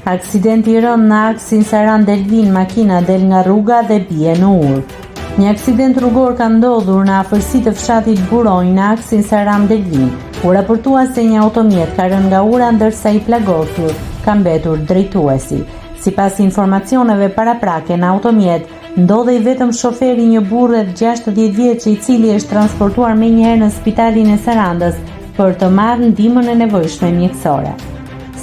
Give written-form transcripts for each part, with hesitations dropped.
Aksidenti i rënd në aksin Saran-Delvin, makina del nga rruga dhe bie në ur. Një aksident rrugor ka ndodhur në afërsi të fshatit Buronj në aksin Saran-Delvin. U raportua se një automjet ka rënë nga ura ndërsa i plagosur ka mbetur drejtuesi. Sipas informacioneve paraprake në automjet ndodhej vetëm shoferi, një burr rreth 60 vjeç, i cili është transportuar menjëherë në spitalin e Sarandës për të marrë ndihmën e nevojshme mjekësore.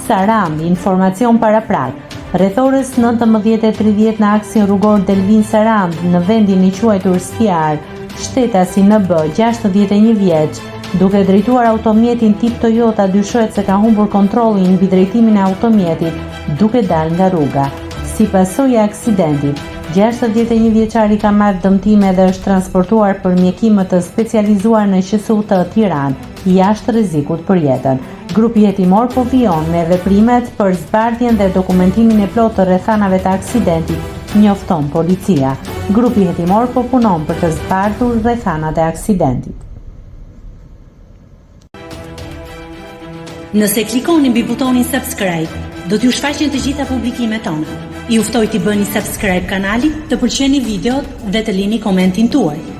Sarand, informacion paraprak. Rreth orës 19:30 në aksin rrugor Delvin Sarand, në vendin i quajtur Stiar, shtetasi NB 61 vjeç, duke drejtuar automjetin tip Toyota, dyshohet se ka humbur kontrollin mbi drejtimin e automjetit duke dalë nga rruga. Si pasojë e aksidentit, 61 vjeçari ka marrë dëmtime dhe është transportuar për mjekime të specializuar në QSUT Tiranë, jashtë rrezikut për jetën. Grupi hetimor po vijon me veprimet për zbardhjen dhe dokumentimin e plotë të rrethanave të aksidentit, njofton policia. Grupi hetimor po punon për të zbardhur rrethanat e aksidentit. Nëse klikoni mbi butonin subscribe, do t'ju shfaqen të gjitha publikimet tona. Ju ftoj t'i bëni subscribe kanalit, të pëlqeni videot dhe të lini komentin tuaj.